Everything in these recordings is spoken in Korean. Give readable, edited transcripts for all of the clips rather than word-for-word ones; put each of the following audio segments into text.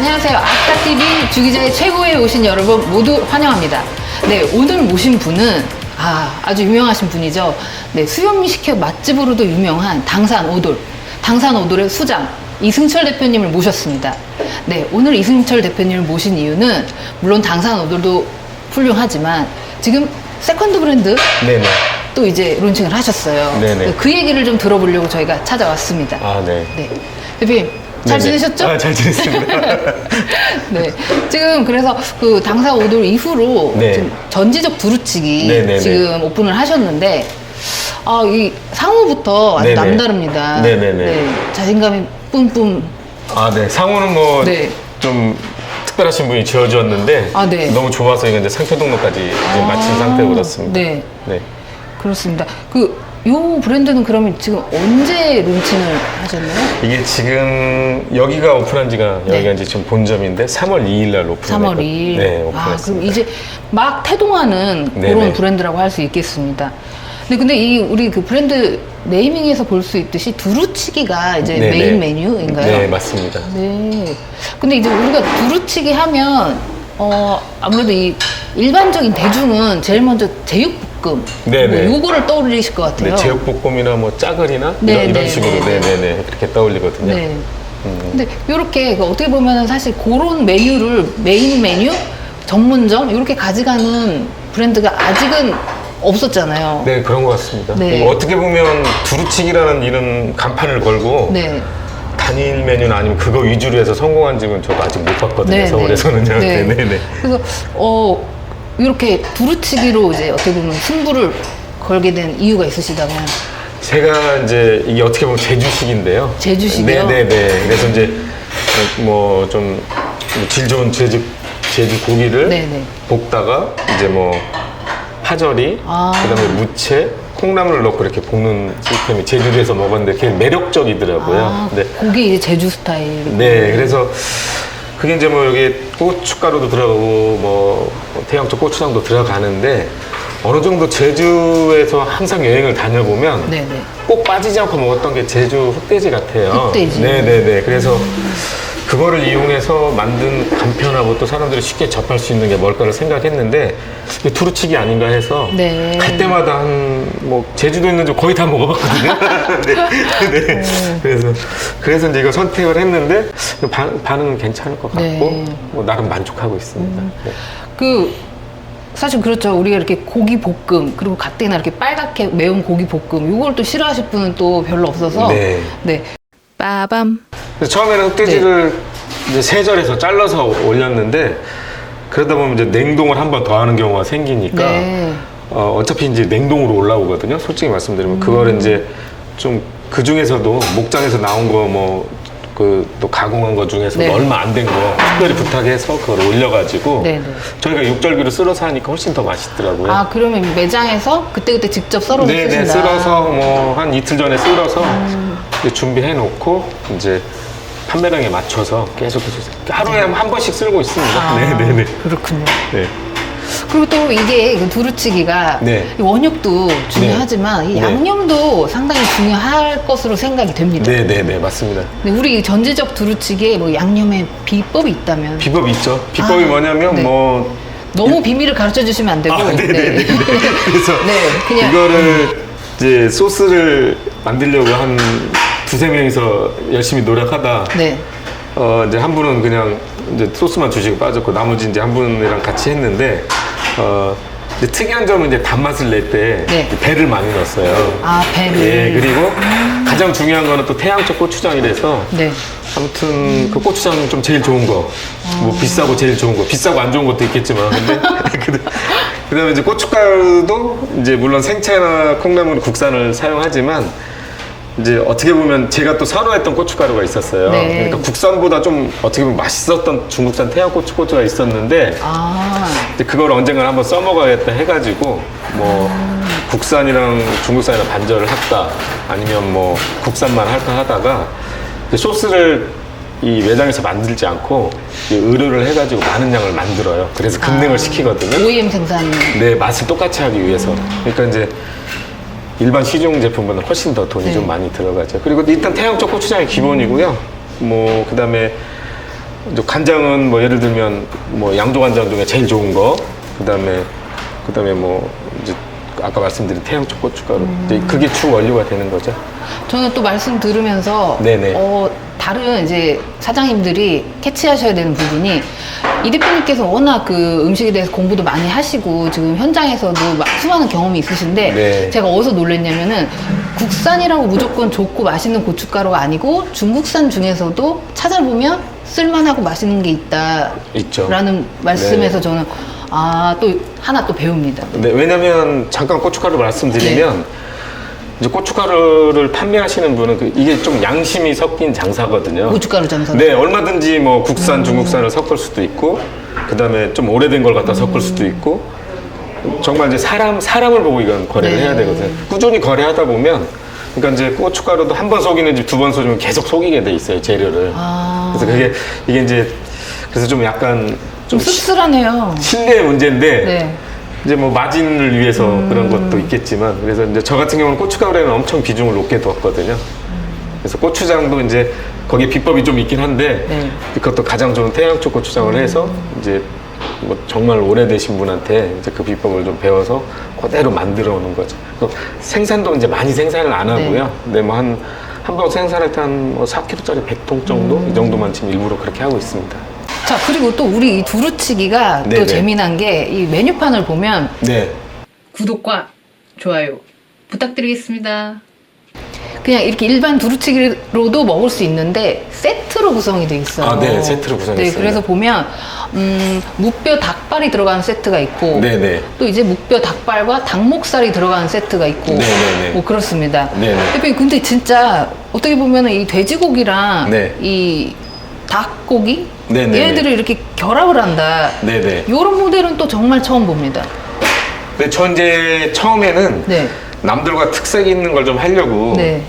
안녕하세요. 아따TV 주기자의 최고에 오신 여러분 모두 환영합니다. 네, 오늘 모신 분은 아주 유명하신 분이죠. 네, 수현미 식혜 맛집으로도 유명한 당산오돌의 수장 이승철 대표님을 모셨습니다. 네, 오늘 이승철 대표님을 모신 이유는 물론 당산오돌도 훌륭하지만 지금 세컨드 브랜드 네네. 또 이제 론칭을 하셨어요. 네네. 그 얘기를 좀 들어보려고 저희가 찾아왔습니다. 네. 네, 대표님 잘 네네. 지내셨죠? 잘 지냈습니다. 네. 지금 그래서 그 당산오돌 이후로 네. 지금 전지적 두루치기 네네네. 지금 오픈을 하셨는데, 이 상호부터 아주 네네. 남다릅니다. 네네네. 네. 자신감이 뿜뿜. 네. 상호는 뭐, 네. 좀 특별하신 분이 지어주었는데, 네. 너무 좋아서 이거 이제 상표 등록까지 이제 마친 상태로 그렇습니다. 네. 네. 그렇습니다. 요 브랜드는 그러면 지금 언제 론칭을 하셨나요? 이게 지금 여기가 오픈한 지가, 네. 여기가 이제 지금 본점인데, 3월 2일 날 오픈했거든요. 3월 2일. 네, 그럼 오픈했습니다. 이제 막 태동하는 네네. 그런 브랜드라고 할 수 있겠습니다. 근데 우리 그 브랜드 네이밍에서 볼 수 있듯이 두루치기가 이제 네네. 메인 메뉴인가요? 네, 맞습니다. 네. 근데 이제 우리가 두루치기 하면 아무래도 이 일반적인 대중은 제일 먼저 제육볶음 네네. 뭐 요거를 떠올리실 것 같아요. 네, 제육볶음이나 뭐 짜글이나 네, 이런 네, 식으로 네, 네. 네네네 그렇게 떠올리거든요. 네. 근데 요렇게 어떻게 보면은 사실 그런 메뉴를 메인 메뉴, 전문점 이렇게 가져가는 브랜드가 아직은 없었잖아요. 네, 그런 것 같습니다. 네. 그리고 어떻게 보면 두루치기라는 이런 간판을 걸고 네. 단일 메뉴나 아니면 그거 위주로 해서 성공한 집은 저도 아직 못 봤거든요. 네, 서울에서는요. 네. 네, 네, 네. 그래서 이렇게 두루치기로 이제 어떻게 보면 승부를 걸게 된 이유가 있으시다면. 제가 이제 이게 어떻게 보면 제주식인데요. 제주식이요? 네, 네, 네. 그래서 이제 뭐 좀 질 좋은 제주 고기를 네, 네. 볶다가 이제 뭐 파절이, 그다음에 무채, 콩나물을 넣고 이렇게 볶는 시스템이 제주도에서 먹었는데 되게 매력적이더라고요. 네. 고기 이제 제주 스타일. 네, 그래서 그게 이제 뭐 여기 고춧가루도 들어가고 뭐 태양초 고추장도 들어가는데 어느 정도 제주에서 항상 여행을 다녀보면 네네. 꼭 빠지지 않고 먹었던 게 제주 흑돼지 같아요. 흑돼지. 네네네. 그래서 그거를 이용해서 만든 간편하고 또 사람들이 쉽게 접할 수 있는 게 뭘까를 생각했는데 이게 두루치기 아닌가 해서 네. 갈 때마다 뭐 제주도 있는 집 거의 다 먹어봤거든요. 네. 네. 그래서 이제 이거 선택을 했는데 반응은 괜찮을 것 같고 네. 뭐 나름 만족하고 있습니다. 네. 사실 그렇죠. 우리가 이렇게 고기 볶음 그리고 가뜩이나 이렇게 빨갛게 매운 고기 볶음 이걸 또 싫어하실 분은 또 별로 없어서. 네. 네. 빠밤. 그래서 처음에는 흑돼지를 이제 세절해서 잘라서 올렸는데 그러다 보면 이제 냉동을 한 번 더 하는 경우가 생기니까 네. 어차피 이제 냉동으로 올라오거든요. 솔직히 말씀드리면 그거를 이제 좀 그 중에서도 목장에서 나온 거 뭐 그 또 가공한 거 중에서 네. 얼마 안 된 거 특별히 부탁해서 그걸 올려가지고 네, 네. 저희가 육절기로 쓸어서 하니까 훨씬 더 맛있더라고요. 그러면 매장에서 그때그때 직접 썰어 네네, 쓰신다. 쓸어서 뭐 한 이틀 전에 쓸어서 이제 준비해 놓고 이제 판매량에 맞춰서 계속해서 하루에 한 번씩 쓸고 있습니다. 네네네. 그렇군요. 네. 그리고 또 이게 그 두루치기가 네. 이 원육도 중요하지만 이 네. 양념도 상당히 중요할 것으로 생각이 됩니다. 네네네, 맞습니다. 근데 우리 전지적 두루치기에 뭐 양념에 비법이 있다면 비법이 있죠. 비법이 뭐냐면 네. 뭐 너무 비밀을 가르쳐 주시면 안 되고. 네네네. 그래서 네, 그냥 이거를 이제 소스를 만들려고 한 두세 명이서 열심히 노력하다 네. 이제 한 분은 그냥 이제 소스만 주시고 빠졌고 나머지 이제 한 분이랑 같이 했는데 이제 특이한 점은 이제 단맛을 낼 때 네. 배를 많이 넣었어요. 배를. 예, 그리고 가장 중요한 거는 또 태양초 고추장이라서 네. 아무튼 그 고추장 좀 제일 좋은 거, 뭐 비싸고 제일 좋은 거, 비싸고 안 좋은 것도 있겠지만 근데 그다음에 이제 고춧가루도 이제 물론 생채나 콩나물 국산을 사용하지만 이제 어떻게 보면 제가 또 선호했던 고춧가루가 있었어요. 네. 그러니까 국산보다 좀 어떻게 보면 맛있었던 중국산 태양고추가 있었는데 이제 그걸 언젠가 한번 써먹어야겠다 해가지고 뭐 국산이랑 중국산이랑 반절을 할까 아니면 뭐 국산만 할까 하다가 소스를 이 매장에서 만들지 않고 의뢰를 해가지고 많은 양을 만들어요. 그래서 급냉을 시키거든요. OEM 생산. 네, 맛을 똑같이 하기 위해서. 그러니까 이제 일반 시중 제품보다 훨씬 더 돈이 네. 좀 많이 들어가죠. 그리고 일단 태양초 고추장이 기본이고요. 뭐 그다음에 이제 간장은 뭐 예를 들면 뭐 양조간장 중에 제일 좋은 거, 그다음에 뭐 이제 아까 말씀드린 태양초 고춧가루, 이제 그게 주 원료가 되는 거죠. 저는 또 말씀 들으면서 네네. 다른 이제 사장님들이 캐치하셔야 되는 부분이 이 대표님께서 워낙 그 음식에 대해서 공부도 많이 하시고 지금 현장에서도 수많은 경험이 있으신데 네. 제가 어디서 놀랬냐면은 국산이라고 무조건 좋고 맛있는 고춧가루가 아니고 중국산 중에서도 찾아보면 쓸만하고 맛있는 게 있죠. 있다라는 말씀에서 네. 저는 또 하나 또 배웁니다. 네, 왜냐면 잠깐 고춧가루 말씀드리면 이제 고춧가루를 판매하시는 분은 이게 좀 양심이 섞인 장사거든요. 고춧가루 장사. 네, 얼마든지 뭐 국산, 중국산을 섞을 수도 있고, 그 다음에 좀 오래된 걸 갖다 섞을 수도 있고, 정말 이제 사람을 보고 이건 거래를 네. 해야 되거든요. 꾸준히 거래하다 보면, 그러니까 이제 고춧가루도 한 번 속이는지 두 번 속이면 계속 속이게 돼 있어요, 재료를. 그래서 이게 이제, 그래서 좀 약간 좀 씁쓸하네요. 신뢰의 문제인데, 네. 이제 뭐 마진을 위해서 그런 것도 있겠지만, 그래서 이제 저 같은 경우는 고춧가루에는 엄청 비중을 높게 두었거든요. 그래서 고추장도 이제 거기에 비법이 좀 있긴 한데, 네. 그것도 가장 좋은 태양초 고추장을 해서 이제 뭐 정말 오래되신 분한테 이제 그 비법을 좀 배워서 그대로 만들어 오는 거죠. 그래서 생산도 이제 많이 생산을 안 하고요. 근데 뭐 한 번 생산할 때 한 뭐 4kg짜리 100통 정도? 이 정도만 지금 일부러 그렇게 하고 있습니다. 자, 그리고 또 우리 이 두루치기가 네네. 또 재미난 게 이 메뉴판을 보면 네. 구독과 좋아요 부탁드리겠습니다. 그냥 이렇게 일반 두루치기로도 먹을 수 있는데 세트로 구성이 돼 있어요. 네, 세트로 구성이 네, 있습니다. 그래서 보면 무뼈 닭발이 들어가는 세트가 있고 네네. 또 이제 무뼈 닭발과 닭목살이 들어가는 세트가 있고 네네네. 뭐 그렇습니다. 네네. 대표님 근데 진짜 어떻게 보면 이 돼지고기랑 네. 이 닭고기 네네네. 얘네들을 이렇게 결합을 한다. 네네. 이런 모델은 또 정말 처음 봅니다. 근데 저 이제 처음에는 네. 남들과 특색 있는 걸 좀 하려고 네.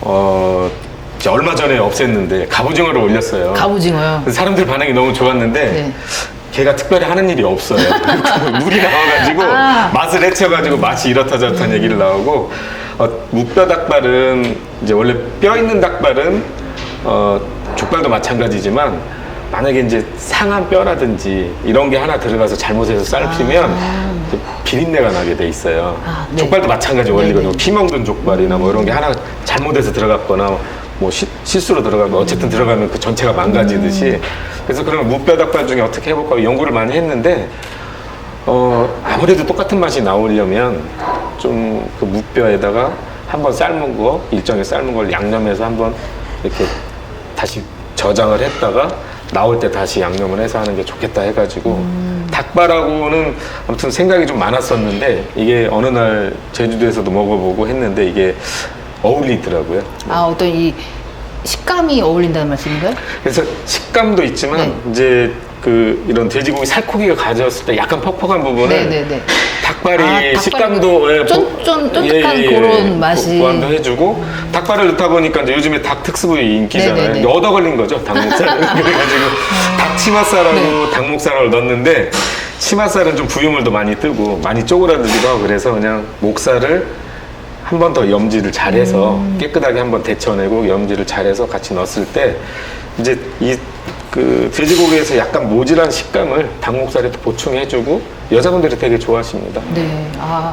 이제 얼마 전에 없앴는데 갑오징어를 올렸어요. 갑오징어요. 그래서 사람들 반응이 너무 좋았는데 네. 걔가 특별히 하는 일이 없어요. 물이 나와가지고 맛을 해쳐가지고 맛이 이렇다 저렇다 얘기를 나오고 무뼈 닭발은 이제 원래 뼈 있는 닭발은 족발도 마찬가지지만 만약에 이제 상한 뼈라든지 이런 게 하나 들어가서 잘못해서 삶히면 이제 비린내가 나게 돼 있어요. 네. 족발도 마찬가지 원리거든요. 네네. 피 먹는 족발이나 뭐 이런 게 하나 잘못해서 들어갔거나 뭐 실수로 들어가면 어쨌든 들어가면 그 전체가 망가지듯이 그래서 그런 무뼈 닭발 중에 어떻게 해볼까 연구를 많이 했는데 아무래도 똑같은 맛이 나오려면 좀 그 무뼈에다가 한번 삶은 거 일정에 삶은 걸 양념해서 한번 이렇게 다시 저장을 했다가 나올 때 다시 양념을 해서 하는 게 좋겠다 해가지고 닭발하고는 아무튼 생각이 좀 많았었는데 이게 어느 날 제주도에서도 먹어보고 했는데 이게 어울리더라고요. 어떤 이 식감이 어울린다는 말씀인가요? 그래서 식감도 있지만 네. 이제 그 이런 돼지고기 살코기가 가져왔을 때 약간 퍽퍽한 부분을 네네네. 닭발이 닭발이 식감도 쫀득한 그런 맛이. 보완도 해주고 닭발을 넣다 보니까 이제 요즘에 닭 특수부위 인기잖아요. 네네네. 근데 얻어 걸린 거죠 닭목살. 그래가지고 닭 치맛살하고 네. 닭목살을 넣었는데 치맛살은 좀 부유물도 많이 뜨고 많이 쪼그라들기도 하고 그래서 그냥 목살을 한 번 더 염지를 잘해서 깨끗하게 한번 데쳐내고 염지를 잘해서 같이 넣었을 때 이제 그 돼지고기에서 약간 모질한 식감을 닭목살에 또 보충해주고 여자분들이 되게 좋아하십니다. 네.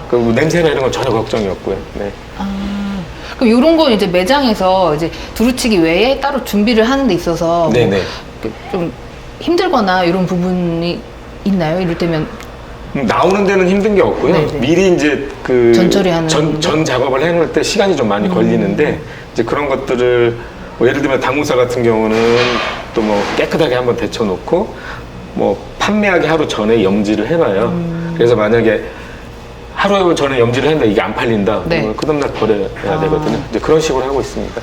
그 냄새나 이런 건 전혀 걱정이 없고요. 네. 그럼 이런 건 이제 매장에서 이제 두루치기 외에 따로 준비를 하는 데 있어서 뭐 네네. 좀 힘들거나 이런 부분이 있나요? 이를테면 나오는 데는 힘든 게 없고요. 네네. 미리 이제 그 전 처리하는 전 작업을 해놓을 때 시간이 좀 많이 걸리는데 이제 그런 것들을 뭐 예를 들면 닭목살 같은 경우는 또 뭐 깨끗하게 한번 데쳐놓고 뭐 판매하기 하루 전에 염지를 해놔요. 그래서 만약에 하루 전에 염지를 했는데 이게 안 팔린다. 네. 그러면 그 다음날 버려야 되거든요. 이제 그런 식으로 하고 있습니다.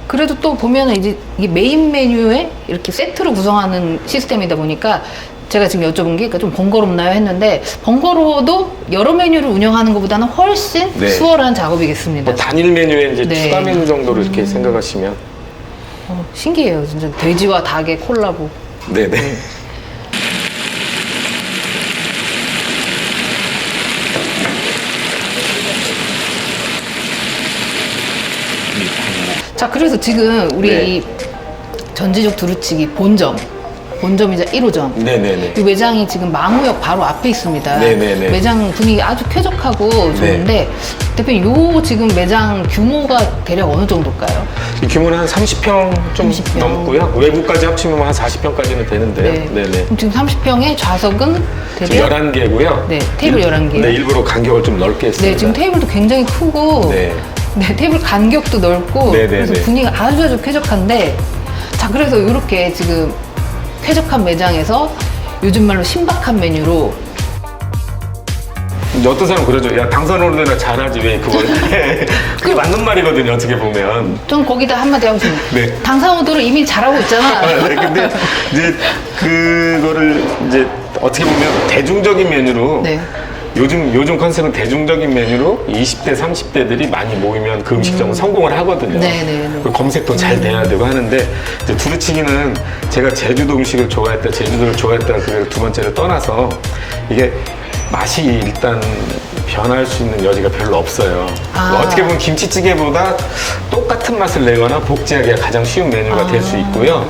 그래도 또 보면은 이제 이게 메인 메뉴에 이렇게 세트로 구성하는 시스템이다 보니까 제가 지금 여쭤본 게 좀 번거롭나요 했는데 번거로워도 여러 메뉴를 운영하는 것보다는 훨씬 네. 수월한 작업이겠습니다. 뭐 단일 메뉴에 이제 네. 추가 메뉴 정도로 이렇게 생각하시면 신기해요. 진짜 돼지와 닭의 콜라보. 네네. 자, 그래서 지금 우리 네. 이 전지적 두루치기 본점 본점이자 1호점. 네네네. 이 매장이 지금 망우역 바로 앞에 있습니다. 네네네. 매장 분위기 아주 쾌적하고 좋은데 대표님 요 지금 매장 규모가 대략 어느 정도일까요? 이 규모는 한 30평 좀 30평. 넘고요. 외부까지 합치면 한 40평까지는 되는데요. 네네. 그럼 지금 30평에 좌석은 대략 11개고요. 네, 테이블 11개. 네, 일부러 간격을 좀 넓게 했습니다. 네, 지금 테이블도 굉장히 크고 네. 네, 테이블 간격도 넓고 네, 네, 그래서 네. 분위기가 아주 쾌적한데 자, 그래서 이렇게 지금 쾌적한 매장에서 요즘 말로 신박한 메뉴로 이제 어떤 사람은 그러죠. 야, 당산오늘이나 잘하지 왜 그걸 해. 그게 맞는 말이거든요. 어떻게 보면. 좀 거기다 한마디 하고 싶네요. 네. 당사오도를 이미 잘하고 있잖아. 네, 근데 이제 그거를 이제 어떻게 보면 대중적인 메뉴로 네. 요즘 컨셉은 대중적인 메뉴로 20대, 30대들이 많이 모이면 그 음식점은 성공을 하거든요. 네네. 그리고 검색도 잘 돼야 되고 하는데 이제 두루치기는 제가 제주도 음식을 좋아했다, 제주도를 좋아했다 그 두 번째를 떠나서 이게 맛이 일단 변할 수 있는 여지가 별로 없어요. 아. 어떻게 보면 김치찌개보다 똑같은 맛을 내거나 복제하기가 가장 쉬운 메뉴가 될 수 있고요.